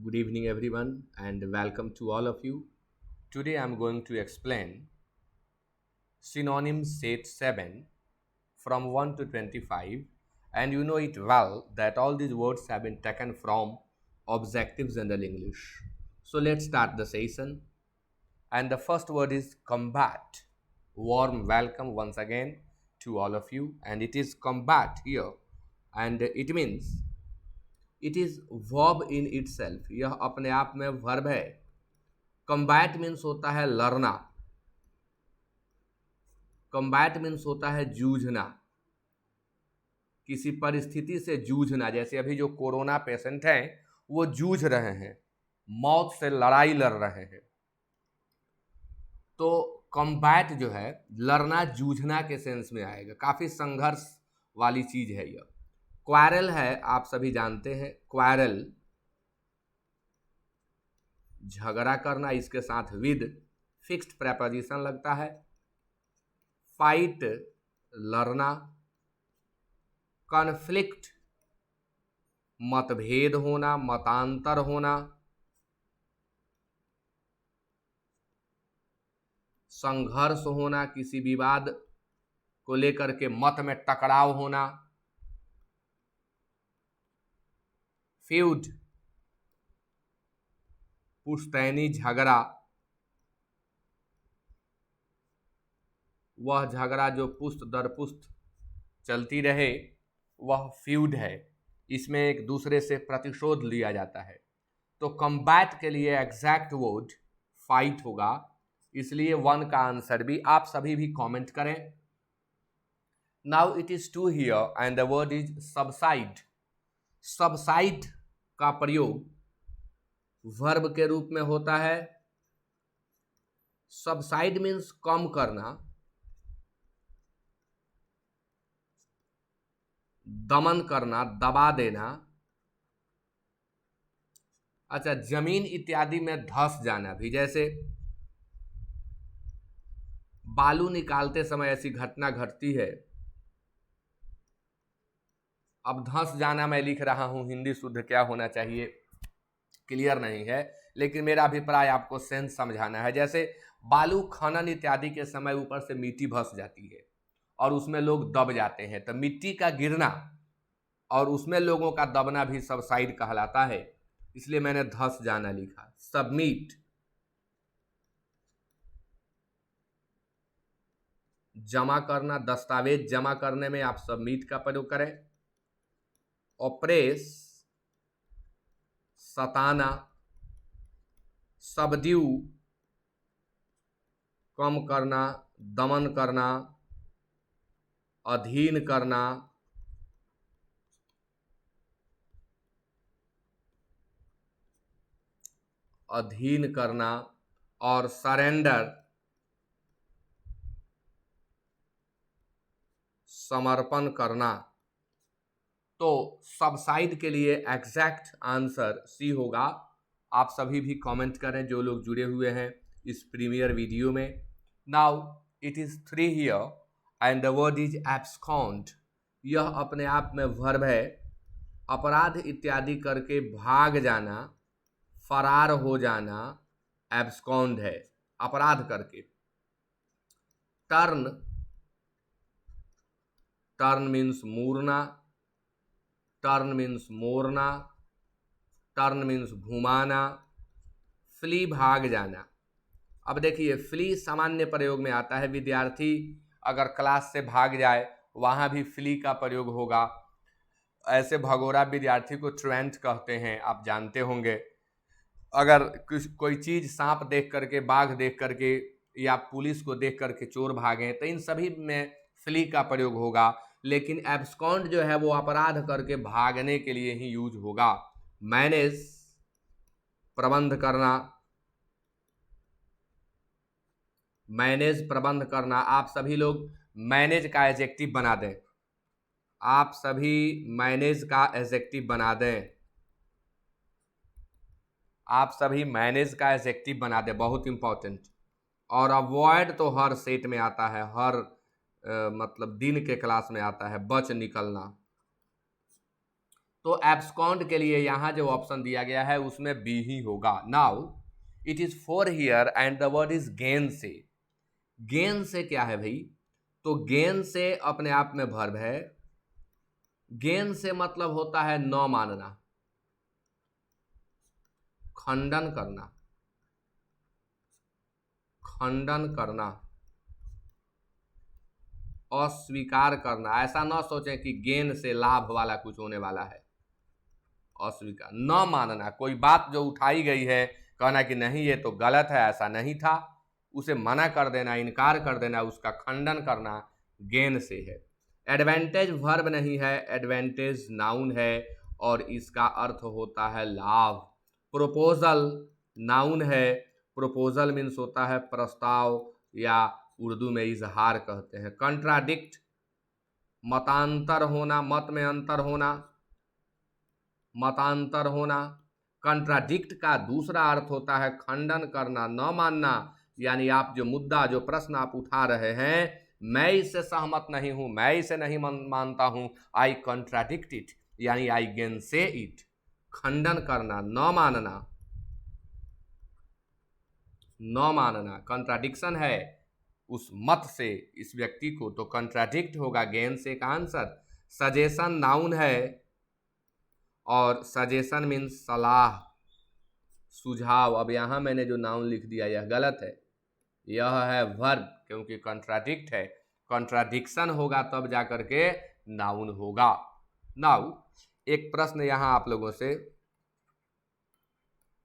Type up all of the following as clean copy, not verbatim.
Good evening, everyone, and welcome to all of you. Today I'm going to explain synonyms set 7 from 1 to 25, and you know it well that all these words have been taken from Objective General English. So let's start the session. And the first word is combat. Warm welcome once again to all of you, and it is combat here, and it means it is verb in it self, यह अपने आप में verb है। Combat means होता है लड़ना, combat means होता है जूझना, किसी परिस्थिति से जूझना। जैसे अभी जो कोरोना पेशेंट हैं वो जूझ रहे हैं, मौत से लड़ाई लड़ रहे हैं। तो कम्बैट जो है लड़ना जूझना के सेंस में आएगा, काफी संघर्ष वाली चीज है यह। क्वारल है, आप सभी जानते हैं, क्वारल झगड़ा करना, इसके साथ विद फिक्स्ड प्रेपोजिशन लगता है। फाइट लड़ना, कॉन्फ्लिक्ट मतभेद होना, मतांतर होना, संघर्ष होना, किसी विवाद को लेकर के मत में टकराव होना। फ्यूड पुश्तैनी झगड़ा, वह झगड़ा जो पुश्त दर पुश्त चलती रहे वह फ्यूड है, इसमें एक दूसरे से प्रतिशोध लिया जाता है। तो कम्बैट के लिए एग्जैक्ट वर्ड फाइट होगा, इसलिए 1 का आंसर भी आप सभी भी कमेंट करें। Now it is two here and the word is subside. Subside का प्रयोग वर्ब के रूप में होता है। सबसाइड मीन्स कम करना, दमन करना, दबा देना। अच्छा, जमीन इत्यादि में धंस जाना भी, जैसे बालू निकालते समय ऐसी घटना घटती है। अब धंस जाना मैं लिख रहा हूं, हिंदी शुद्ध क्या होना चाहिए क्लियर नहीं है, लेकिन मेरा अभिप्राय आपको सेंस समझाना है। जैसे बालू खनन इत्यादि के समय ऊपर से मिट्टी धंस जाती है और उसमें लोग दब जाते हैं, तो मिट्टी का गिरना और उसमें लोगों का दबना भी सबसाइड कहलाता है, इसलिए मैंने धंस जाना लिखा। सबमिट जमा करना, दस्तावेज जमा करने में आप सबमिट का प्रयोग करें। ऑपरेस सताना, सबड्यू कम करना, दमन करना, अधीन करना, अधीन करना, और सरेंडर समर्पण करना। तो सबसाइड के लिए एग्जैक्ट आंसर सी होगा। आप सभी भी कमेंट करें जो लोग जुड़े हुए हैं इस प्रीमियर वीडियो में। Now it is 3 here and the word is abscond. यह अपने आप में वर्ब है, अपराध इत्यादि करके भाग जाना, फरार हो जाना, एब्सकॉन्ड है, अपराध करके। टर्न, टर्न मीन्स मूरना, टर्न मीन्स मोड़ना, टर्न मीन्स घुमाना। फ्ली भाग जाना। अब देखिए, फ्ली सामान्य प्रयोग में आता है, विद्यार्थी अगर क्लास से भाग जाए वहां भी फ्ली का प्रयोग होगा। ऐसे भगोड़ा विद्यार्थी को ट्रेंट कहते हैं, आप जानते होंगे। अगर कोई चीज सांप देख करके, बाघ देख करके या पुलिस को देख करके चोर भागे, तो इन सभी में फ्ली का प्रयोग होगा। लेकिन एब्सकॉन्ड जो है वो अपराध करके भागने के लिए ही यूज होगा। मैनेज प्रबंध करना, मैनेज प्रबंध करना। आप सभी लोग मैनेज का एडजेक्टिव बना दें, आप सभी मैनेज का एडजेक्टिव बना दें, आप सभी मैनेज का एडजेक्टिव बना दें, बहुत इंपॉर्टेंट। और अवॉइड तो हर सेट में आता है, हर मतलब दिन के क्लास में आता है, बच निकलना। तो एब्सकॉन्ड के लिए यहां जो ऑप्शन दिया गया है उसमें बी ही होगा। Now it is four here and the word is gain से। गेन से क्या है भाई? तो गेन से अपने आप में वर्ब है। गेन से मतलब होता है न मानना, खंडन करना, खंडन करना, अस्वीकार करना। ऐसा न सोचें कि गेन से लाभ वाला कुछ होने वाला है। अस्वीकार, न मानना, कोई बात जो उठाई गई है कहना कि नहीं ये तो गलत है, ऐसा नहीं था, उसे मना कर देना, इनकार कर देना, उसका खंडन करना गेन से है। एडवांटेज वर्ब नहीं है, एडवांटेज नाउन है और इसका अर्थ होता है लाभ। प्रोपोजल नाउन है। प्रोपोजल मीन्स होता है प्रस्ताव या उर्दू में इजहार कहते हैं। कंट्राडिक्ट मतांतर होना, मत में अंतर होना, मतांतर होना। कंट्राडिक्ट का दूसरा अर्थ होता है खंडन करना, न मानना, यानी आप जो मुद्दा, जो प्रश्न आप उठा रहे हैं, मैं इससे सहमत नहीं हूं, मैं इसे नहीं मानता हूं, आई कंट्राडिक्ट इट, यानी आई गेन से इट। खंडन करना, न मानना, न मानना, कंट्राडिक्शन है उस मत से इस व्यक्ति को, तो कंट्राडिक्ट होगा गेन से का आंसर। सजेशन नाउन है और सजेशन मीन्स सलाह, सुझाव। अब यहां मैंने जो नाउन लिख दिया यह गलत है, यह है वर्ब, क्योंकि कंट्राडिक्ट है। कंट्राडिक्शन होगा तब जाकर के नाउन होगा। नाउ एक प्रश्न यहां आप लोगों से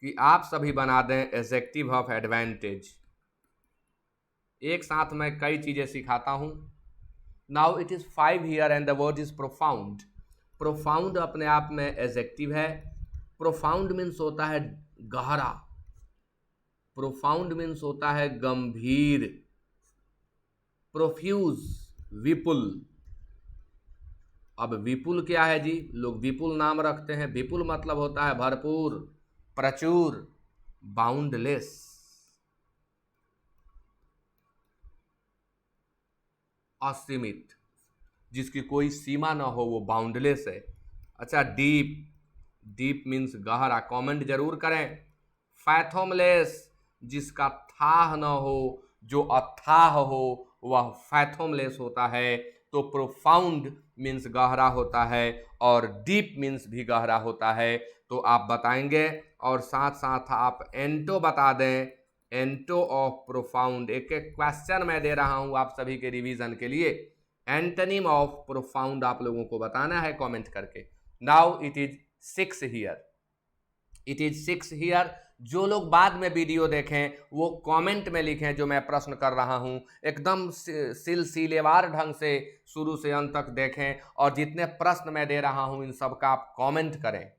कि आप सभी बना दें एडजेक्टिव ऑफ एडवांटेज। एक साथ मैं कई चीजें सिखाता हूं। Now it is 5 here and the word is profound. Profound अपने आप में एडजेक्टिव है। प्रोफाउंड मीन्स होता है गहरा, प्रोफाउंड मीन्स होता है गंभीर। प्रोफ्यूज विपुल। अब विपुल क्या है जी? लोग विपुल नाम रखते हैं। विपुल मतलब होता है भरपूर, प्रचुर, बाउंडलेस। असीमित, जिसकी कोई सीमा ना हो, वो बाउंडलेस है। अच्छा, डीप, डीप मीन्स गहरा, कमेंट जरूर करें। फैथोमलेस, जिसका थाह न हो, जो अथाह हो, वह फैथोमलेस होता है। तो प्रोफाउंड मीन्स गहरा होता है और डीप मीन्स भी गहरा होता है। तो आप बताएंगे और साथ साथ आप एंटो बता दें, एंटो ऑफ प्रोफाउंड। एक एक क्वेश्चन मैं दे रहा हूं आप सभी के रिवीजन के लिए। एंटोनिम ऑफ प्रोफाउंड आप लोगों को बताना है कमेंट करके। Now it is 6 here, it is 6 here. जो लोग बाद में वीडियो देखें वो कमेंट में लिखें जो मैं प्रश्न कर रहा हूं, एकदम सिलसिलेवार ढंग से शुरू से अंत तक देखें और जितने प्रश्न मैं दे रहा हूं इन सब का आप कमेंट करें।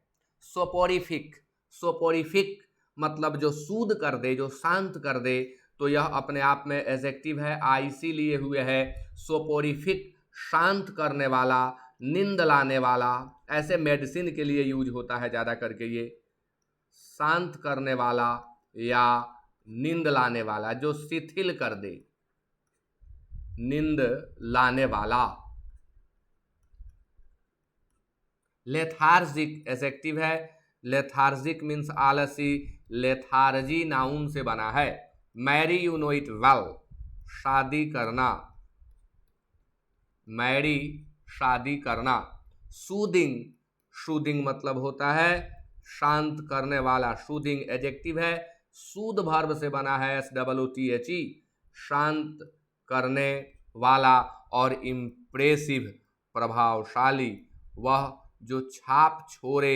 सोपोरिफिक, सोपोरिफिक मतलब जो सूद कर दे, जो शांत कर दे, तो यह अपने आप में एडजेक्टिव है, आईसी लिए हुए है। सोपोरिफिक शांत करने वाला, नींद लाने वाला। ऐसे मेडिसिन के लिए यूज होता है ज़्यादा करके ये, शांत करने वाला या नींद लाने वाला, जो शिथिल कर दे, नींद लाने वाला। लेथार्जिक एडजेक्टिव है। लेथार्जिक मीन्स आलसी। लेथार्जी नाउन से बना है। Marry you know it well, शादी करना, मैरी शादी करना। सूदिंग, सूदिंग मतलब होता है शांत करने वाला। सूदिंग एडजेक्टिव है, सूद वर्ब से बना है, SOOTHE, शांत करने वाला। और इम्प्रेसिव प्रभावशाली, वह जो छाप छोड़े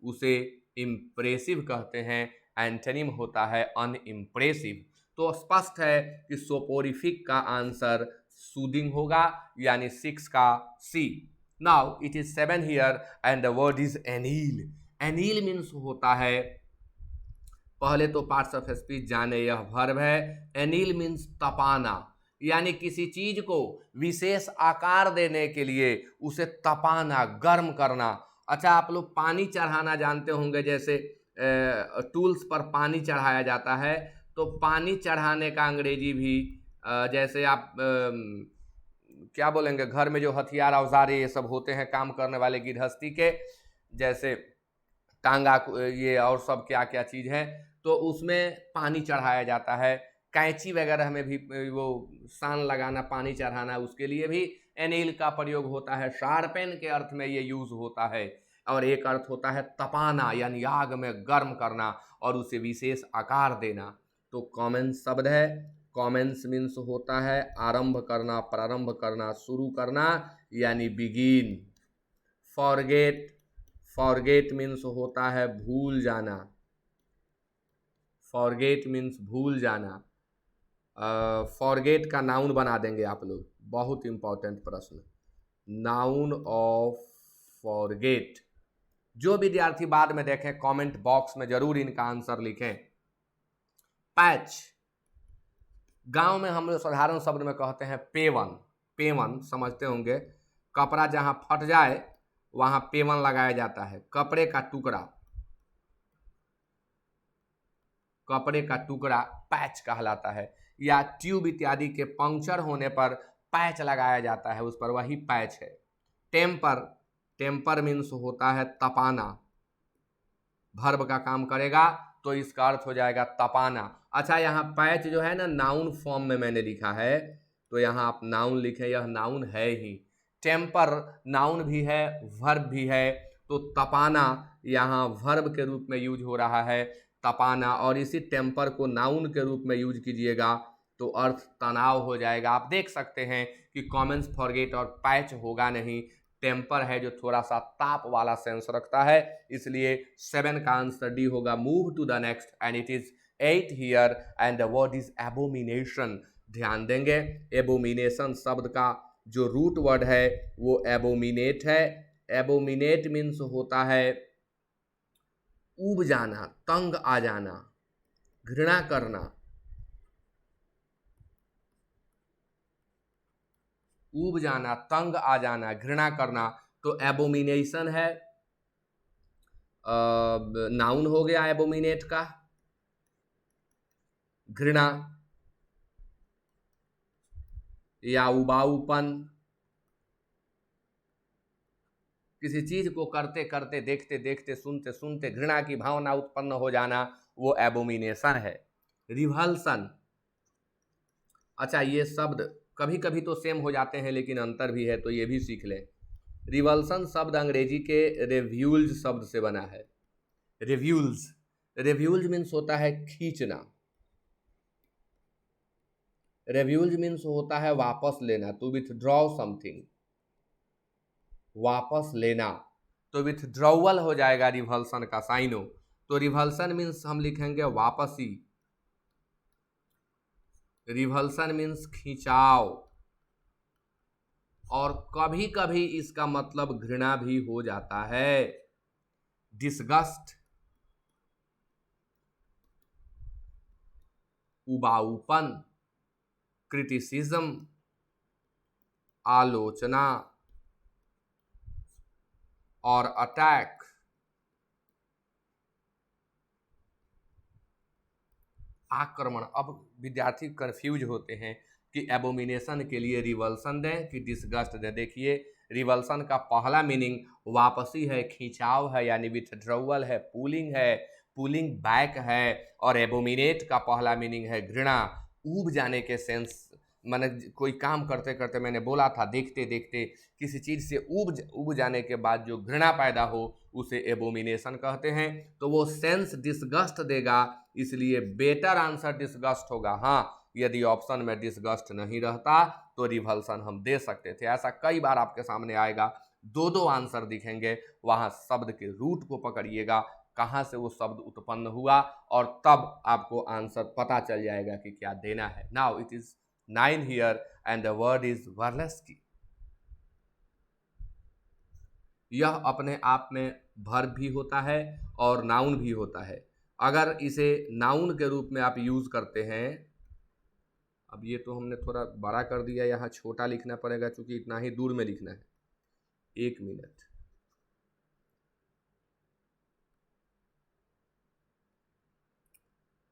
उसे इम्प्रेसिव कहते हैं। एंटोनिम होता है अनइम्प्रेसिव। तो स्पष्ट है कि सोपोरिफिक का आंसर सूदिंग होगा, यानी 6 का C. Now it is 7 here and the word is anneal. Anneal means होता है, पहले तो पार्ट्स ऑफ स्पीच जाने, यह वर्ब है। एनील मीन्स तपाना, यानी किसी चीज को विशेष आकार देने के लिए उसे तपाना, गर्म करना। अच्छा, आप लोग पानी चढ़ाना जानते होंगे, जैसे टूल्स पर पानी चढ़ाया जाता है, तो पानी चढ़ाने का अंग्रेजी भी जैसे आप क्या बोलेंगे, घर में जो हथियार औजार ये सब होते हैं काम करने वाले गृहस्थी के, जैसे टांगा ये और सब क्या क्या चीज़ है, तो उसमें पानी चढ़ाया जाता है। कैंची वगैरह में भी वो सान लगाना, पानी चढ़ाना, उसके लिए भी एनिल का प्रयोग होता है। शार्पेन के अर्थ में ये यूज होता है। और एक अर्थ होता है तपाना, यानी आग में गर्म करना और उसे विशेष आकार देना। तो कॉमन शब्द है। कॉमेंस मीन्स होता है आरंभ करना, प्रारंभ करना, शुरू करना, यानी बिगिन। फॉरगेट, फॉरगेट मीन्स होता है भूल जाना। फॉरगेट मीन्स भूल जाना। फॉरगेट का नाउन बना देंगे आप लोग, बहुत इंपॉर्टेंट प्रश्न। Noun of forget. जो विद्यार्थी बाद में देखें कमेंट बॉक्स में जरूर इनका आंसर लिखें। पैच, गांव में हम लोग साधारण शब्द में कहते हैं पेवन। पेवन समझते होंगे, कपड़ा जहां फट जाए वहां पेवन लगाया जाता है। कपड़े का टुकड़ा, कपड़े का टुकड़ा पैच कहलाता है। या ट्यूब इत्यादि के पंक्चर होने पर पैच लगाया जाता है उस पर, वही पैच है। टेम्पर, टेम्पर मीन्स होता है तपाना। भर्ब का काम करेगा तो इसका अर्थ हो जाएगा तपाना। अच्छा, यहाँ पैच जो है ना नाउन फॉर्म में मैंने लिखा है, तो यहाँ आप नाउन लिखें, यह नाउन है ही। टेम्पर नाउन भी है, वर्ब भी है, तो तपाना यहाँ वर्ब के रूप में यूज हो रहा है, तपाना। और इसी टेम्पर को नाउन के रूप में यूज कीजिएगा तो अर्थ तनाव हो जाएगा। आप देख सकते हैं कि कॉमेंस, फॉरगेट और पैच होगा नहीं। टेम्पर है जो थोड़ा सा ताप वाला सेंस रखता है, इसलिए 7 का आंसर डी होगा। Move to the next and it is 8 here and the word is abomination. ध्यान देंगे, एबोमिनेशन शब्द का जो रूट वर्ड है वो एबोमिनेट है। एबोमिनेट मीन्स होता है ऊब जाना, तंग आ जाना, घृणा करना। ऊब जाना, तंग आ जाना, घृणा करना, तो एबोमिनेशन है। नाउन हो गया एबोमिनेट का। घृणा या उबाऊपन, किसी चीज को करते करते, देखते देखते, सुनते सुनते घृणा की भावना उत्पन्न हो जाना, वो एबोमिनेशन है। रिवल्सन, अच्छा ये शब्द कभी कभी तो सेम हो जाते हैं लेकिन अंतर भी है, तो ये भी सीख लें। रिवल्सन शब्द अंग्रेजी के रेव्यूल्स शब्द से बना है। रिव्यूल्स, रिव्यूल्स मीन्स होता है खींचना। रिव्यूल्स मीन्स होता है वापस लेना, टू विथड्रॉ समथिंग, वापस लेना। तो विथड्रॉवल हो जाएगा रिवल्सन का साइनो। तो रिवल्सन मीन्स हम लिखेंगे वापसी। रिवल्सन मीन्स खिंचाव, और कभी कभी इसका मतलब घृणा भी हो जाता है। डिसगस्ट, उबाऊपन, क्रिटिसिज्म, आलोचना और अटैक। आक्रमण। अब विद्यार्थी कंफ्यूज होते हैं कि एबोमिनेशन के लिए रिवल्सन दें कि डिसगस्ट दें। देखिए, रिवल्सन का पहला मीनिंग वापसी है, खिंचाव है, यानी विथड्रॉवल है, पुलिंग है, पुलिंग बैक है। और एबोमिनेट का पहला मीनिंग है घृणा, ऊब जाने के सेंस। मैंने कोई काम करते करते, मैंने बोला था, देखते देखते किसी चीज़ से ऊब जाने के बाद जो घृणा पैदा हो उसे एबोमिनेशन कहते हैं। तो वो सेंस डिसगस्ट देगा, इसलिए बेटर आंसर डिसगस्ट होगा। हाँ, यदि ऑप्शन में डिसगस्ट नहीं रहता तो रिवल्सन हम दे सकते थे। ऐसा कई बार आपके सामने आएगा, दो दो आंसर दिखेंगे, वहाँ शब्द के रूट को पकड़िएगा, कहाँ से वो शब्द उत्पन्न हुआ, और तब आपको आंसर पता चल जाएगा कि क्या देना है। Now it is 9 here and the word is वर्लेस्की। यह अपने आप में वर्ब भी होता है और नाउन भी होता है। अगर इसे नाउन के रूप में आप यूज करते हैं, अब ये तो हमने थोड़ा बड़ा कर दिया, यहाँ छोटा लिखना पड़ेगा क्योंकि इतना ही दूर में लिखना है। 1 मिनट।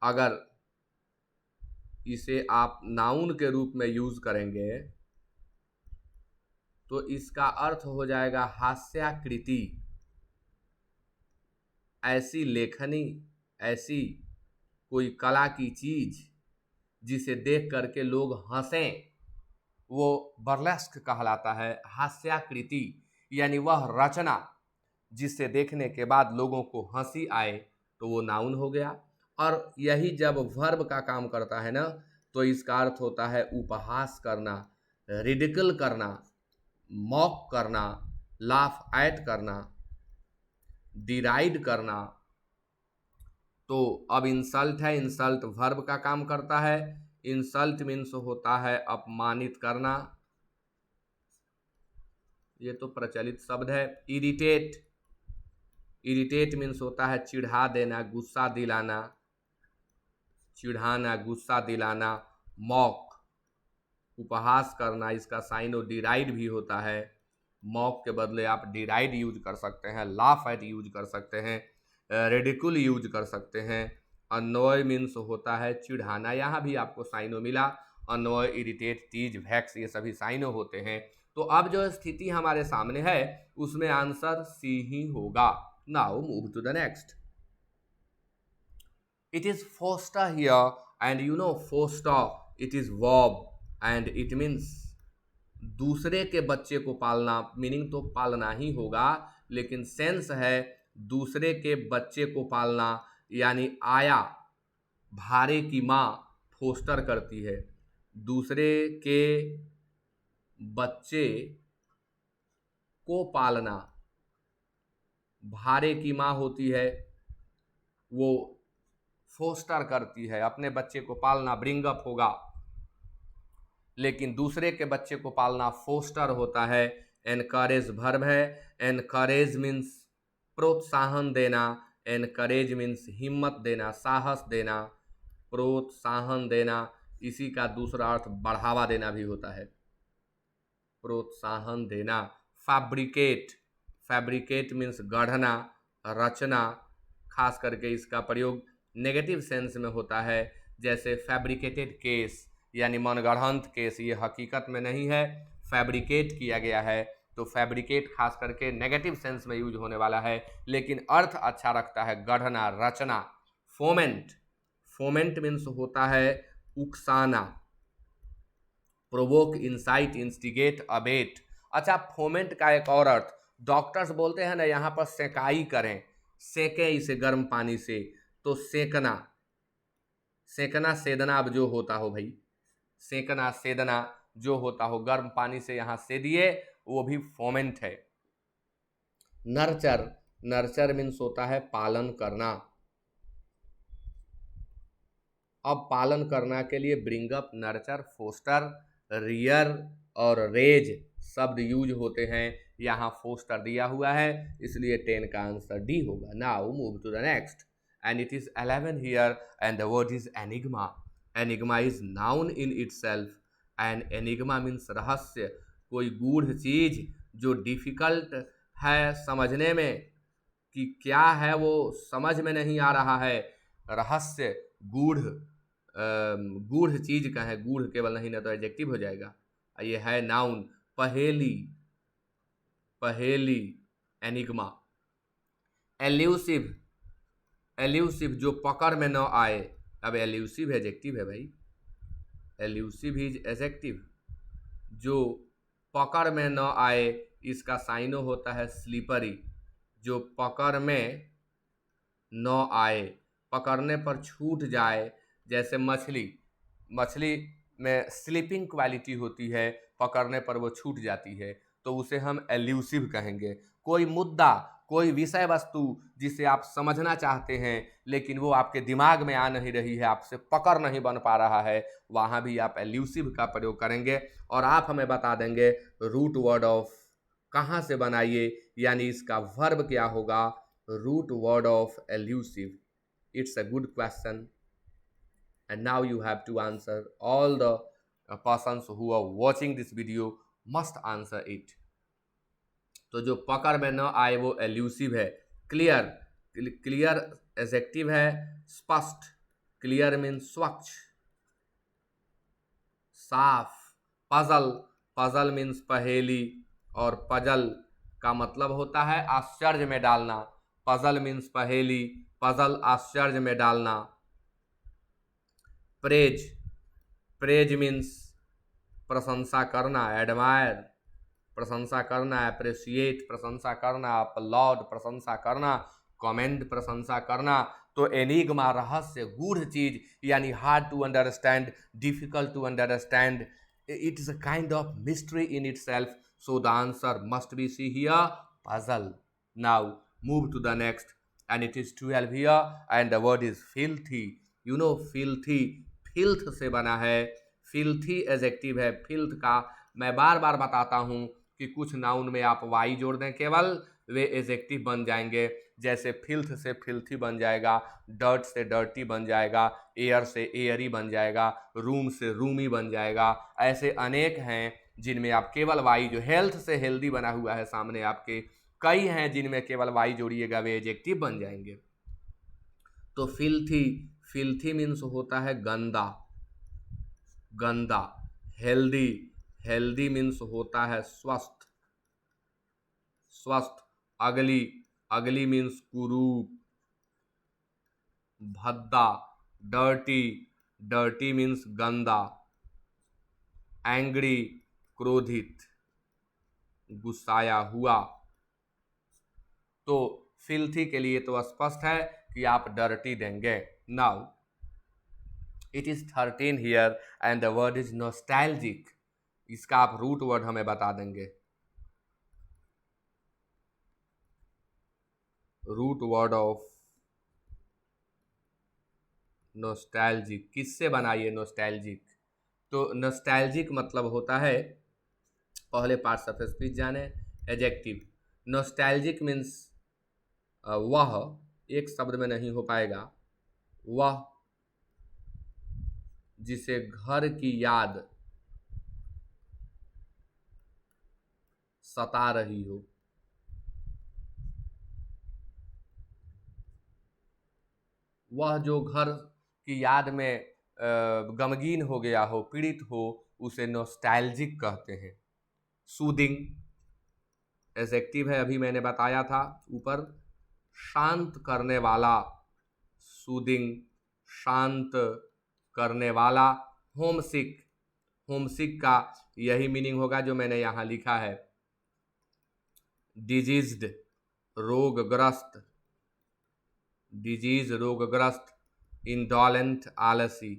अगर इसे आप नाउन के रूप में यूज करेंगे तो इसका अर्थ हो जाएगा हास्याकृति। ऐसी लेखनी, ऐसी कोई कला की चीज जिसे देख करके लोग हंसें, वो बर्लेस्क कहलाता है। हास्याकृति यानी वह रचना जिसे देखने के बाद लोगों को हंसी आए, तो वो नाउन हो गया। और यही जब वर्ब का काम करता है ना, तो इसका अर्थ होता है उपहास करना, रिडिकल करना, मॉक करना, लाफ एट करना, डिराइड करना। तो अब इंसल्ट है, इंसल्ट वर्ब का काम करता है। इंसल्ट मीन्स होता है अपमानित करना, ये तो प्रचलित शब्द है। इरिटेट, इरिटेट मीन्स होता है चिढ़ा देना, गुस्सा दिलाना, चिढ़ाना, गुस्सा दिलाना। मॉक, उपहास करना, इसका साइनो डिराइड भी होता है। मॉक के बदले आप डिराइड यूज कर सकते हैं, लाफ एट यूज कर सकते हैं, रेडिकुल यूज कर सकते हैं। अनॉय मीन्स होता है चिढ़ाना, यहाँ भी आपको साइनो मिला। अनॉय, इरिटेट, टीज, वैक्स, ये सभी साइनो होते हैं। तो अब जो स्थिति हमारे सामने है उसमें आंसर सी ही होगा। Now move to the next. It is foster here, and you know foster, it is verb and it means दूसरे के बच्चे को पालना। मीनिंग तो पालना ही होगा, लेकिन सेंस है दूसरे के बच्चे को पालना, यानी आया भारे की माँ फोस्टर करती है। दूसरे के बच्चे को पालना, भारे की माँ होती है, वो फोस्टर करती है, अपने बच्चे को पालना ब्रिंग अप होगा, लेकिन दूसरे के बच्चे को पालना फोस्टर होता है। एनकरेज वर्ब है। एनकरेज मीन्स प्रोत्साहन देना, एनकरेज मीन्स हिम्मत देना, साहस देना, प्रोत्साहन देना। इसी का दूसरा अर्थ बढ़ावा देना भी होता है, प्रोत्साहन देना। फैब्रिकेट, फैब्रिकेट मीन्स गढ़ना, रचना। खास करके इसका प्रयोग नेगेटिव सेंस में होता है, जैसे फैब्रिकेटेड केस यानी मनगढ़ंत केस, ये हकीकत में नहीं है, फैब्रिकेट किया गया है। तो फैब्रिकेट खास करके नेगेटिव सेंस में यूज होने वाला है, लेकिन अर्थ अच्छा रखता है, गढ़ना, रचना। फोमेंट, फोमेंट मीन्स होता है उकसाना, प्रोवोक, इंसाइट, इंस्टिगेट, अबेट। अच्छा, फोमेंट का एक और अर्थ, डॉक्टर्स बोलते हैं ना यहाँ पर सेकाई करें, सेकें इसे गर्म पानी से, तो सेकना, सेकना सेदना अब जो होता हो भाई, सेकना सेदना जो होता हो, गर्म पानी से यहाँ सेदिए, वो भी फोमेंट है। नर्चर, नर्चर मीन्स होता है पालन करना। अब पालन करना के लिए bring up, nurture, foster, rear और रेज शब्द यूज होते हैं। यहाँ फोस्टर दिया हुआ है, इसलिए 10 का आंसर डी होगा। Now move to the next, and it is 11 here, and the word is enigma. Enigma is noun in itself, and enigma means रहस्य, कोई गूढ़ चीज जो डिफिकल्ट है समझने में, कि क्या है वो समझ में नहीं आ रहा है। रहस्य, गूढ़, गूढ़ चीज का है, गूढ़ केवल नहीं ना तो एडजेक्टिव हो जाएगा। ये है नाउन। पहेली, पहेली, एनिग्मा। एल्यूसिव, एल्यूसिव जो पकड़ में न आए। अब एल्यूसिव एडजेक्टिव है भाई, एल्यूसिव इज एडजेक्टिव। जो पकड़ में न आए, इसका साइनो होता है स्लीपरी, जो पकड़ में न आए, पकड़ने पर छूट जाए। जैसे मछली, मछली में स्लीपिंग क्वालिटी होती है, पकड़ने पर वो छूट जाती है, तो उसे हम एल्यूसिव कहेंगे। कोई मुद्दा, कोई विषय वस्तु जिसे आप समझना चाहते हैं, लेकिन वो आपके दिमाग में आ नहीं रही है, आपसे पकड़ नहीं बन पा रहा है, वहाँ भी आप एल्यूसिव का प्रयोग करेंगे। और आप हमें बता देंगे रूट वर्ड ऑफ कहाँ से बनाइए, यानी इसका वर्ब क्या होगा, root word of elusive. It's a good question, and now you have to answer. All the persons who are watching this video must answer it. तो जो पकड़ में न आए वो एल्यूसिव है। क्लियर, क्लियर एडजेक्टिव है। स्पष्ट, क्लियर मीन्स स्वच्छ, साफ। पजल, पजल मीन्स पहेली, और पजल का मतलब होता है आश्चर्य में डालना। पजल मीन्स पहेली, पजल आश्चर्य में डालना। प्रेज, प्रेज मीन्स प्रशंसा करना, एडमायर प्रशंसा करना, अप्रिशिएट प्रशंसा करना, अपलॉड प्रशंसा करना, कमेंड प्रशंसा करना। तो एनिग्मा रहस्य, गूढ़ चीज, यानी hard to understand, difficult to understand, it is a kind of mystery in itself, so the answer must be C here puzzle. Now move to the next and it is 12 here and the word is filthy. You know filthy, filth से बना है, filthy adjective है। filth का मैं बार बार बताता हूँ कि कुछ नाउन में आप वाई जोड़ दें केवल, वे एडजेक्टिव बन जाएंगे। जैसे फिल्थ से फिल्थी बन जाएगा, डर्ट से डर्टी बन जाएगा, एयर से एयरी बन जाएगा, रूम से रूमी बन जाएगा। ऐसे अनेक हैं जिनमें आप केवल वाई, जो हेल्थ से हेल्दी बना हुआ है सामने आपके, कई हैं जिनमें केवल वाई जोड़िएगा वे एडजेक्टिव बन जाएंगे। तो फिल्थी, फिल्थी मीन्स होता है गंदा, गंदा। हेल्दी, हेल्दी मीन्स होता है स्वस्थ, स्वस्थ। अगली, अगली मीन्स कुरूप। भद्दा, डर्टी, डर्टी मीन्स गंदा। एंग्री, क्रोधित, गुस्साया हुआ। तो फिल्थी के लिए तो स्पष्ट है कि आप डर्टी देंगे। Now it is 13 here and the word is nostalgic. इसका आप रूट वर्ड हमें बता देंगे। रूट वर्ड ऑफ नॉस्टैल्जिक, किससे बनाइए नॉस्टैल्जिक? तो नॉस्टैल्जिक मतलब होता है, पहले पार्ट्स ऑफ स्पीच जाने। एडजेक्टिव, नॉस्टैल्जिक मीन्स वह, एक शब्द में नहीं हो पाएगा, वह जिसे घर की याद सता रही हो। वह जो घर की याद में गमगीन हो गया हो, पीड़ित हो, उसे नॉस्टैल्जिक कहते हैं। सूदिंग एडजेक्टिव है, अभी मैंने बताया था ऊपर, शांत करने वाला। सूदिंग, शांत करने वाला। होमसिक, होमसिक का यही मीनिंग होगा जो मैंने यहाँ लिखा है, डिजीज्ड, रोगग्रस्त, डिजीज रोगग्रस्त। इंडोलेंट, आलसी।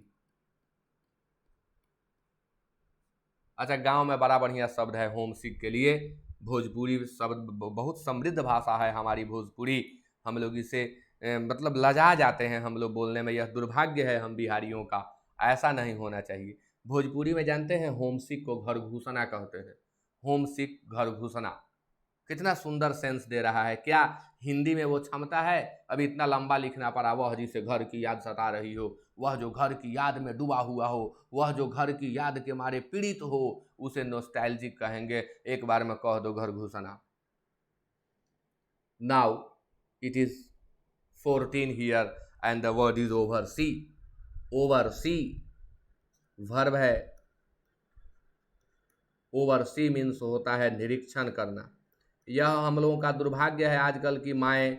अच्छा, गांव में बड़ा बढ़िया शब्द है होमसिक के लिए। भोजपुरी शब्द, बहुत समृद्ध भाषा है हमारी भोजपुरी। हम लोग इसे मतलब लजा जाते हैं हम लोग बोलने में, यह दुर्भाग्य है हम बिहारियों का, ऐसा नहीं होना चाहिए। भोजपुरी में जानते हैं होमसिक को घर घुसना कहते हैं। होमसिक, घर घुसना, कितना सुंदर सेंस दे रहा है। क्या हिंदी में वो क्षमता है? अभी इतना लंबा लिखना पड़ा, वह जिसे घर की याद सता रही हो, वह जो घर की याद में डूबा हुआ हो, वह जो घर की याद के मारे पीड़ित हो, उसे नॉस्टैल्जिक कहेंगे। एक बार में कह दो, घर घुसना। Now it is 14 here and the word is oversee. Oversee verb है। ओवरसी मीन्स होता है निरीक्षण करना। यह हम लोगों का दुर्भाग्य है, आजकल की माएँ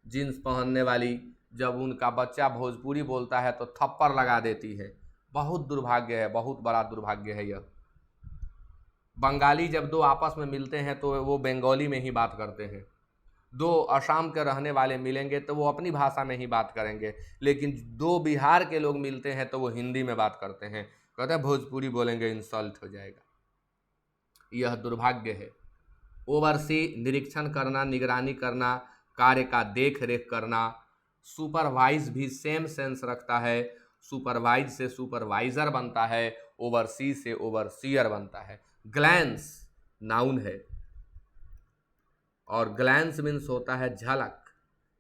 जीन्स पहनने वाली, जब उनका बच्चा भोजपुरी बोलता है तो थप्पड़ लगा देती है। बहुत दुर्भाग्य है, बहुत बड़ा दुर्भाग्य है यह। बंगाली जब दो आपस में मिलते हैं तो वो बंगाली में ही बात करते हैं। दो असम के रहने वाले मिलेंगे तो वो अपनी भाषा में ही बात करेंगे, लेकिन दो बिहार के लोग मिलते हैं तो वो हिंदी में बात करते हैं। कहते हैं भोजपुरी बोलेंगे इंसल्ट हो जाएगा। यह दुर्भाग्य है। ओवरसी, निरीक्षण करना, निगरानी करना, कार्य का देख रेख करना। सुपरवाइज भी सेम सेंस रखता है। सुपरवाइज से सुपरवाइजर बनता है, ओवरसी से ओवरसीयर बनता है। ग्लैंस नाउन है और ग्लैंस मीन्स होता है झलक,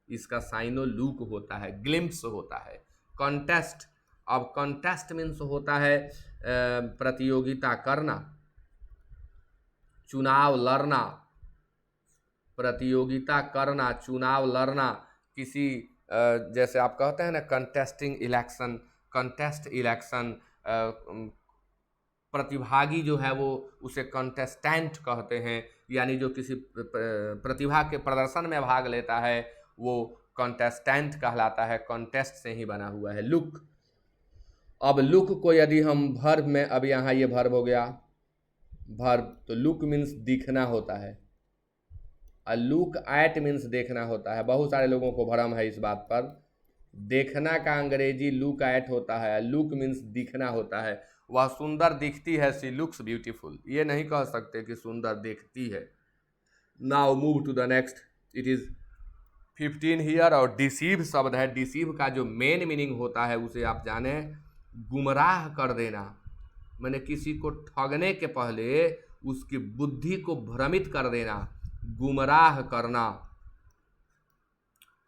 इसका साइनो लूक होता है, ग्लिम्प्स होता है। कॉन्टेस्ट, अब कॉन्टेस्ट मीन्स होता है प्रतियोगिता करना, चुनाव लड़ना, प्रतियोगिता करना, चुनाव लड़ना। किसी जैसे आप कहते हैं ना कंटेस्टिंग इलेक्शन, कंटेस्ट इलेक्शन, प्रतिभागी जो है वो उसे कंटेस्टेंट कहते हैं, यानी जो किसी प्रतिभा के प्रदर्शन में भाग लेता है वो कॉन्टेस्टेंट कहलाता है, कॉन्टेस्ट से ही बना हुआ है। लुक, अब लुक को यदि हम वर्ब में, अब यहाँ ये वर्ब हो गया वर्ब, तो लुक मीन्स दिखना होता है, और लुक एट मीन्स देखना होता है। बहुत सारे लोगों को भ्रम है इस बात पर, देखना का अंग्रेजी लुक एट होता है, लुक मीन्स दिखना होता है। वह सुंदर दिखती है, सी लुक्स ब्यूटीफुल, ये नहीं कह सकते कि सुंदर देखती है। Now move to the next, it is 15 here. और डिसीव शब्द है, डिसीव का जो मेन मीनिंग होता है उसे आप जाने, गुमराह कर देना, मैंने किसी को ठगने के पहले उसकी बुद्धि को भ्रमित कर देना, गुमराह करना,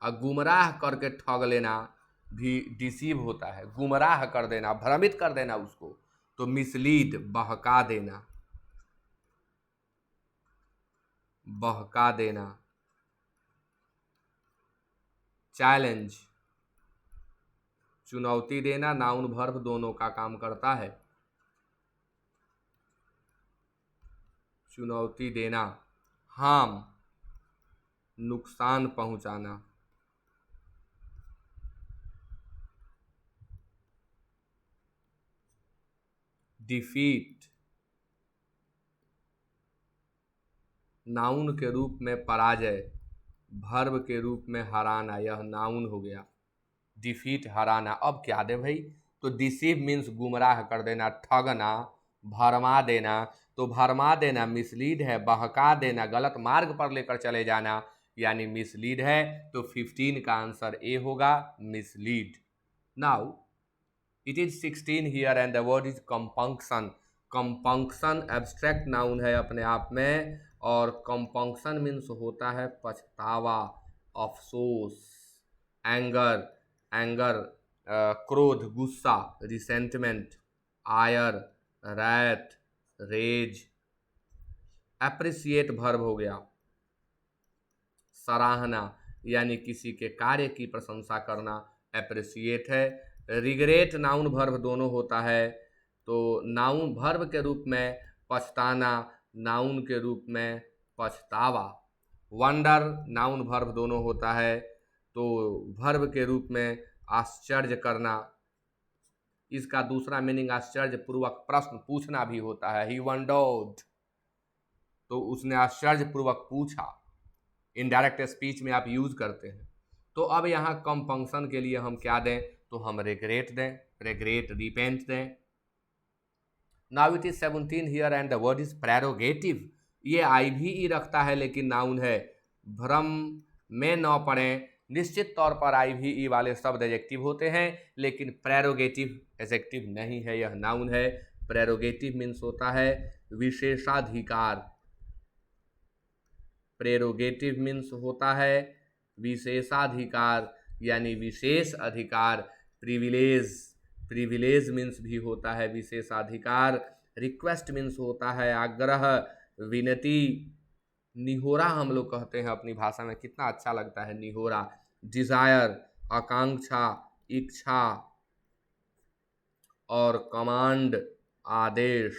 और गुमराह करके ठग लेना भी डिसीव होता है, गुमराह कर देना, भ्रमित कर देना उसको, तो मिसलीड, बहका देना, बहका देना। चैलेंज, चुनौती देना, नाउन वर्ब दोनों का काम करता है, चुनौती देना। हार्म, नुकसान पहुंचाना। डिफीट, नाउन के रूप में पराजय, वर्ब के रूप में हराना, यह नाउन हो गया। डिफीट, हराना। अब क्या दे भाई, तो डिसीव मीन्स गुमराह कर देना, ठगना, भरमा देना, तो भरमा देना मिसलीड है, बहका देना, गलत मार्ग पर लेकर चले जाना, यानी मिसलीड है। तो 15 का आंसर ए होगा, mislead. Now it is 16 here and the word is compunction. Compunction abstract noun है अपने आप में, और कंपंक्शन मीन्स होता है पछतावा, अफसोस, एंगर, एंगर, क्रोध, गुस्सा, रिसेंटमेंट, आयर, रैथ, रेज। एप्रिसिएट वर्ब हो गया, सराहना, यानी किसी के कार्य की प्रशंसा करना, एप्रिसिएट है। रिग्रेट नाउन वर्ब दोनों होता है, तो नाउन वर्ब के रूप में पछताना, नाउन के रूप में पछतावा। वंडर नाउन वर्ब दोनों होता है, तो वर्ब के रूप में आश्चर्य करना, इसका दूसरा मीनिंग आश्चर्य पूर्वक प्रश्न पूछना भी होता है। ही वंडर्ड, तो उसने आश्चर्य पूर्वक पूछा, इनडायरेक्ट स्पीच में आप यूज करते हैं। तो अब यहाँ कंपंक्शन के लिए हम क्या दें, तो हम रिग्रेट दें, रिग्रेट, रिपेंट दें। Now it is 17 here and the word is prerogative. ये आई भी ई रखता है लेकिन नाउन है, भ्रम में न पड़ें, निश्चित तौर पर आई भी ई वाले शब्द एडजेक्टिव होते हैं, लेकिन प्रेरोगेटिव एडजेक्टिव नहीं है, यह नाउन है। प्रेरोगेटिव मीन्स होता है विशेषाधिकार, प्रेरोगेटिव मीन्स होता है विशेषाधिकार, यानी विशेष अधिकार। प्रिविलेज, प्रिविलेज मीन्स भी होता है विशेषाधिकार। रिक्वेस्ट मीन्स होता है आग्रह, विनती। निहोरा हम लोग कहते हैं अपनी भाषा में, कितना अच्छा लगता है निहोरा। डिजायर, आकांक्षा, इच्छा, और कमांड, आदेश।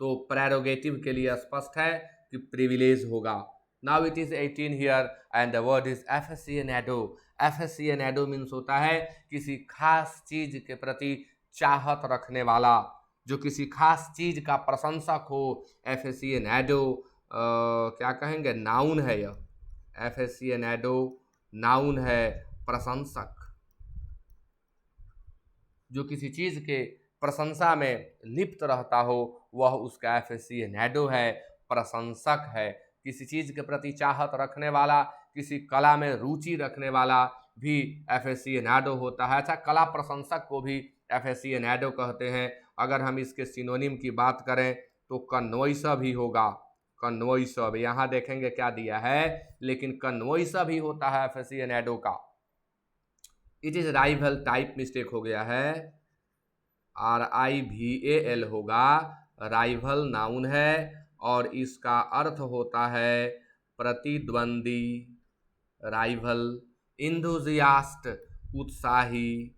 तो प्रेरोगेटिव के लिए स्पष्ट है कि प्रिविलेज होगा। Now it is 18 here and the word is aficionado. Aficionado means होता है किसी खास चीज के प्रति चाहत रखने वाला, जो किसी खास चीज का प्रशंसक हो। एफेसिएनेडो क्या कहेंगे, नाउन है यह। एफेसिएनेडो नाउन है, प्रशंसक, जो किसी चीज के प्रशंसा में लिप्त रहता हो वह उसका एफेसिएनेडो है, प्रशंसक है। किसी चीज के प्रति चाहत रखने वाला, किसी कला में रुचि रखने वाला भी एफेसिएनेडो होता है। अच्छा, कला प्रशंसक को भी एफेसिएनेडो कहते हैं। अगर हम इसके सिनोनिम की बात करें तो कन्वोइसा भी होगा, कन्वोइसा। यहाँ देखेंगे क्या दिया है, लेकिन कन्वोइसा भी होता है एफेसिएनेडो का। It is rival, type mistake हो गया है, RIVAL होगा। राइवल नाउन है और इसका अर्थ होता है प्रतिद्वंदी, राइवल। इंथुजियास्ट, उत्साही,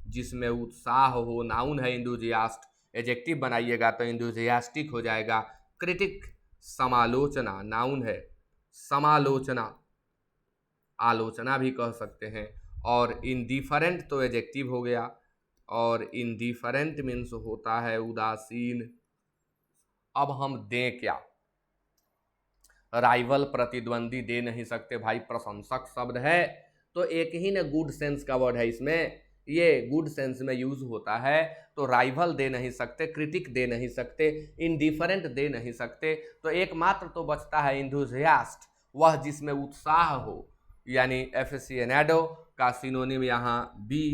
जिसमें उत्साह हो, नाउन है इंथुजियास्ट। एडजेक्टिव बनाइएगा तो इंथुजियास्टिक हो जाएगा। क्रिटिक, समालोचना, नाउन है। समालोचना, आलोचना भी कह सकते हैं। और इनडिफरेंट तो एडजेक्टिव हो गया, और इनडिफरेंट मीन्स होता है उदासीन। अब हम दें क्या? राइवल प्रतिद्वंदी दे नहीं सकते भाई, प्रशंसक शब्द है तो एक ही ना गुड सेंस का वर्ड है इसमें, ये गुड सेंस में यूज होता है। तो राइवल दे नहीं सकते, क्रिटिक दे नहीं सकते, इनडिफरेंट दे नहीं सकते, तो एकमात्र तो बचता है इंथुजियास्ट, वह जिसमें उत्साह हो, यानी एफिसिएनाडो का सिनोनिम यहाँ बी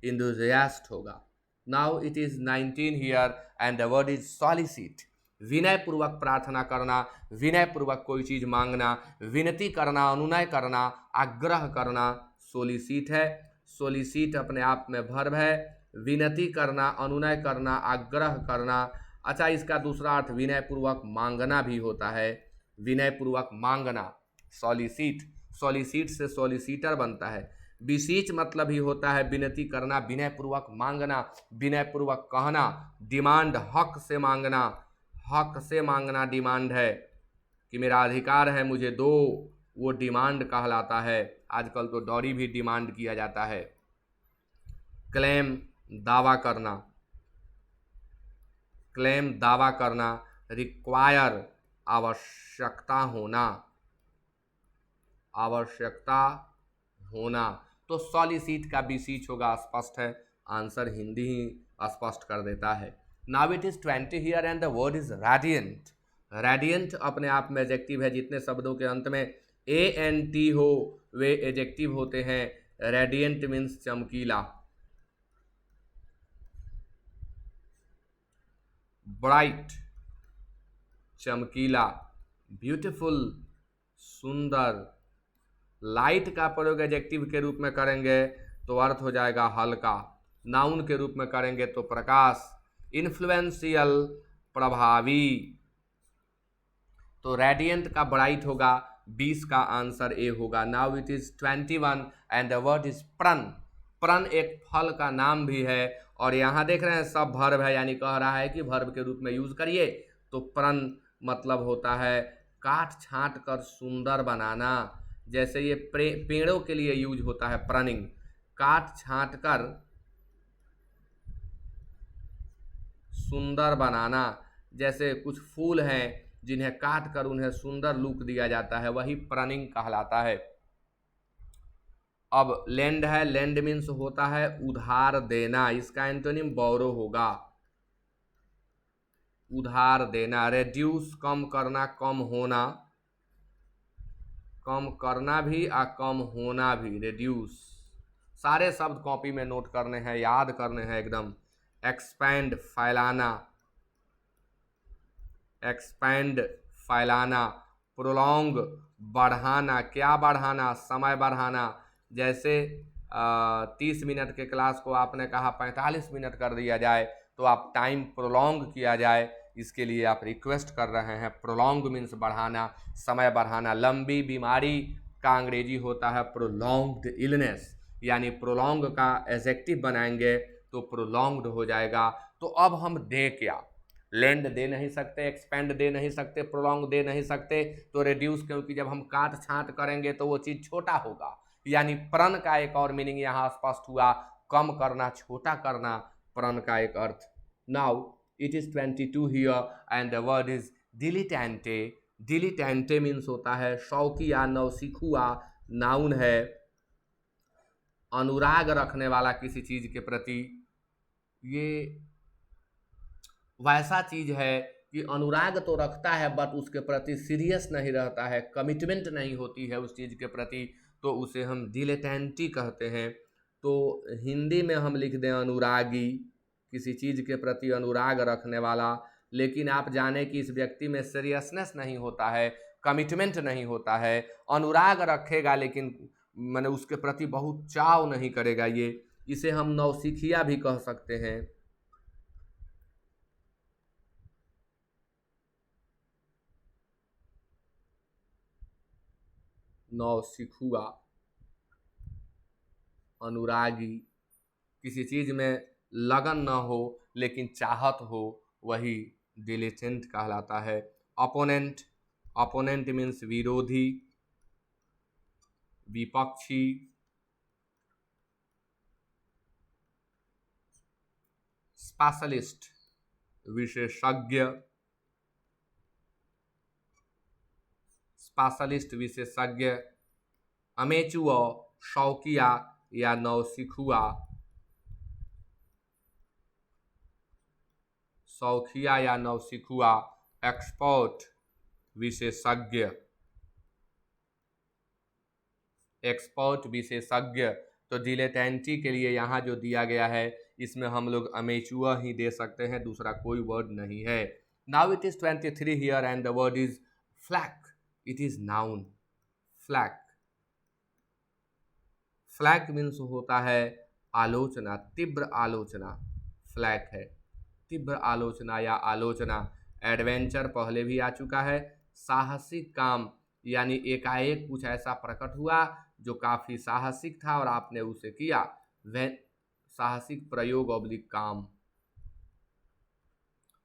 इंथुजियास्ट होगा। Now it is 19 here and the word is solicit. विनय पूर्वक प्रार्थना करना, विनय पूर्वक कोई चीज मांगना, विनती करना, अनुनय करना, आग्रह करना, सोलिसिट है। सोलिसिट अपने आप में वर्ब है। विनती करना, अनुनय करना, आग्रह करना। अच्छा, इसका दूसरा अर्थ विनय पूर्वक मांगना भी होता है, विनय पूर्वक मांगना, सॉलिसिट। सॉलिसिट से सॉलिसिटर बनता है। बिसीच मतलब ही होता है विनती करना, विनय पूर्वक मांगना, विनय पूर्वक कहना। डिमांड हक से मांगना, हक से मांगना डिमांड है कि मेरा अधिकार है मुझे दो, वो डिमांड कहलाता है। आजकल तो डॉरी भी डिमांड किया जाता है। क्लेम दावा करना, क्लेम दावा करना। रिक्वायर आवश्यकता होना, आवश्यकता होना। तो सॉलिसिट का बिसीच होगा, स्पष्ट है, आंसर हिंदी ही स्पष्ट कर देता है। Now it is 20 here and the word is radiant. Radiant अपने आप में एडजेक्टिव है। जितने शब्दों के अंत में ए एन टी हो वे एडजेक्टिव होते हैं। रैडियंट मीन्स चमकीला, ब्राइट चमकीला, ब्यूटीफुल सुंदर। लाइट का प्रयोग एडजेक्टिव के रूप में करेंगे तो अर्थ हो जाएगा हल्का, नाउन के रूप में करेंगे तो प्रकाश, इन्फ्लुएंशियल प्रभावी। तो रेडियंट का ब्राइट होगा, 20 का आंसर ए होगा। Now it is 21 and the word is प्रण। प्रण एक फल का नाम भी है, और यहाँ देख रहे हैं सब वर्ब है, यानी कह रहा है कि वर्ब के रूप में यूज करिए। तो प्रण मतलब होता है काट छांट कर सुंदर बनाना। जैसे ये पेड़ों के लिए यूज होता है प्रणिंग, काट छांट कर सुंदर बनाना। जैसे कुछ फूल हैं जिन्हें काट कर उन्हें सुंदर लुक दिया जाता है, वही प्रणिंग कहलाता है। अब लेंड है, लेंड मीन्स होता है उधार देना, इसका एंटोनिम बोरो होगा, उधार देना। रेड्यूस कम करना, कम होना, कम करना भी और कम होना भी, रेड्यूस। सारे शब्द कॉपी में नोट करने हैं, याद करने हैं एकदम। एक्सपैंड फैलाना, एक्सपैंड फैलाना। प्रोलॉन्ग बढ़ाना, क्या बढ़ाना? समय बढ़ाना। जैसे 30 मिनट के क्लास को आपने कहा 45 मिनट कर दिया जाए, तो आप टाइम प्रोलॉन्ग किया जाए, इसके लिए आप रिक्वेस्ट कर रहे हैं। प्रोलॉन्ग मीन्स बढ़ाना, समय बढ़ाना। लंबी बीमारी का अंग्रेजी होता है प्रोलॉन्ग्ड इलनेस, यानी प्रोलॉन्ग का एडजेक्टिव बनाएंगे तो प्रोलॉन्ग्ड हो जाएगा। तो अब हम दे क्या? लेंड दे नहीं सकते, एक्सपेंड दे नहीं सकते, प्रोलॉन्ग दे नहीं सकते, तो रिड्यूस, क्योंकि जब हम काट छांट करेंगे तो वो चीज़ छोटा होगा। यानी प्रण का एक और मीनिंग यहाँ स्पष्ट हुआ, कम करना, छोटा करना, प्रण का एक अर्थ। Now it is 22 here and the word is dilettante. Dilettante means होता है शौकिया, नौसिखुआ, नाउन है। अनुराग रखने वाला किसी चीज के प्रति, ये वैसा चीज है कि अनुराग तो रखता है बट उसके प्रति सीरियस नहीं रहता है, कमिटमेंट नहीं होती है उस चीज के प्रति, तो उसे हम डिलेटेंटी कहते हैं। तो हिंदी में हम लिख दें अनुरागी, किसी चीज के प्रति अनुराग रखने वाला। लेकिन आप जाने कि इस व्यक्ति में सीरियसनेस नहीं होता है, कमिटमेंट नहीं होता है। अनुराग रखेगा लेकिन मैंने उसके प्रति बहुत चाव नहीं करेगा, ये इसे हम नौसिखिया भी कह सकते हैं। नौसिखुआ, अनुरागी, किसी चीज में लगन न हो लेकिन चाहत हो, वही डिलिटेंट कहलाता है। अपोनेंट, अपोनेंट मीन्स विरोधी, विपक्षी, स्पेशलिस्ट विशेषज्ञ, स्पेशलिस्ट विशेषज्ञ, अमेचुअर शौकिया या नौसिखुआ, शौकिया या नौसिखुआ, एक्सपर्ट विशेषज्ञ, एक्सपर्ट विशेषज्ञ। तो डिलेटेंटी के लिए यहाँ जो दिया गया है इसमें हम लोग अमेचुअर ही दे सकते हैं, दूसरा कोई वर्ड नहीं है। Now it is 23 here and the word is flak, it is noun, flak. Flak means होता है आलोचना, तीव्र आलोचना, फ्लैक है तीव्र आलोचना या आलोचना। एडवेंचर पहले भी आ चुका है, साहसिक काम यानी एकाएक कुछ ऐसा प्रकट हुआ जो काफी साहसिक था और आपने उसे किया, वह साहसिक प्रयोग ऑब्लिक काम।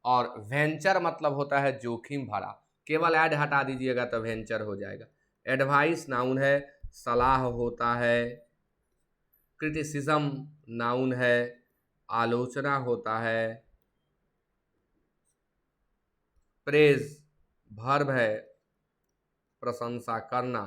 और वेंचर मतलब होता है जोखिम भरा, केवल ऐड हटा दीजिएगा तो वेंचर हो जाएगा। एडवाइस नाउन है, सलाह होता है। क्रिटिसिज्म नाउन है, आलोचना होता है। प्रेज वर्ब है, प्रशंसा करना।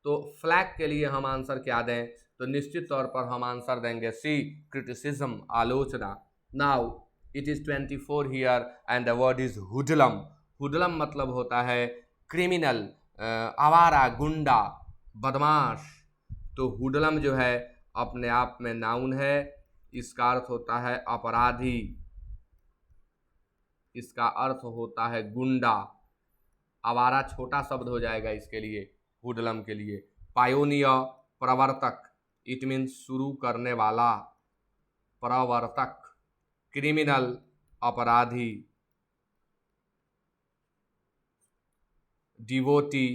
तो फ्लैग के लिए हम आंसर क्या दें, तो निश्चित तौर पर हम आंसर देंगे सी, क्रिटिसिज्म, आलोचना। Now it is 24 here and the word is hoodlum. Hoodlum मतलब होता है क्रिमिनल, आवारा, गुंडा, बदमाश। तो हुडलम जो है अपने आप में नाउन है, इसका अर्थ होता है अपराधी, इसका अर्थ होता है गुंडा। आवारा छोटा शब्द हो जाएगा इसके लिए, हुडलम के लिए। पायोनियर प्रवर्तक, इट मीन्स शुरू करने वाला, प्रवर्तक। क्रिमिनल अपराधी। डिवोटी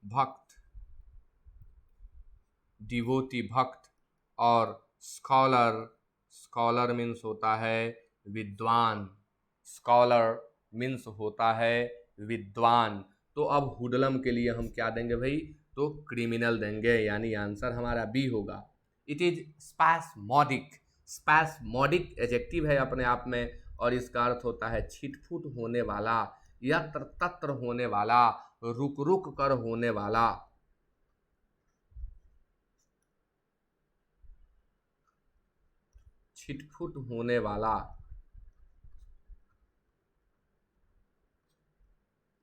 भक्त, डिवोटी भक्त। और स्कॉलर, स्कॉलर मीन्स होता है विद्वान, स्कॉलर मीन्स होता है विद्वान। तो अब हुडलम के लिए हम क्या देंगे भाई, तो क्रिमिनल देंगे, यानी आंसर हमारा बी होगा। It is spasmodic, spasmodic adjective है अपने आप में और इसका अर्थ होता है छिटफुट होने वाला, यत्र तत्र होने वाला, रुक रुक कर होने वाला। छिटफुट होने वाला,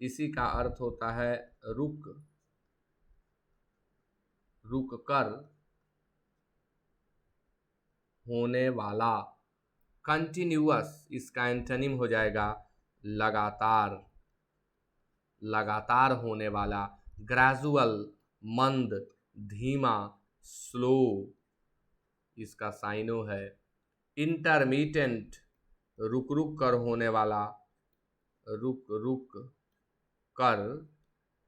इसी का अर्थ होता है रुक रुक कर होने वाला। कंटिन्यूअस, इसका एंटोनिम हो जाएगा लगातार, लगातार होने वाला। ग्रेजुअल, मंद, धीमा, स्लो, इसका साइनो है। इंटरमीडिएट, रुक रुक कर होने वाला, रुक रुक कर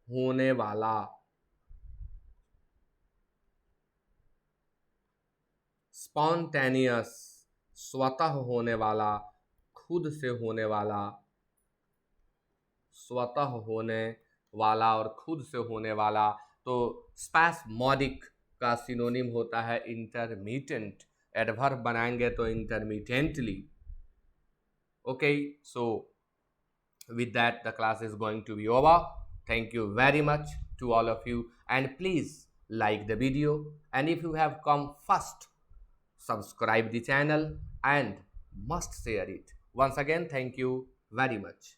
होने वाला। स्पॉन्टेनियस, स्वतः होने वाला, खुद से होने वाला, स्वतः होने वाला और खुद से होने वाला। तो स्पैस्मोडिक का सिनोनिम होता है इंटरमिटेंट, एडवर्ब बनाएंगे तो intermittently. Okay, so with that the class is going to be over. Thank you very much to all of you and please like the video, and if you have come first, subscribe the channel and must share it. Once again, thank you very much.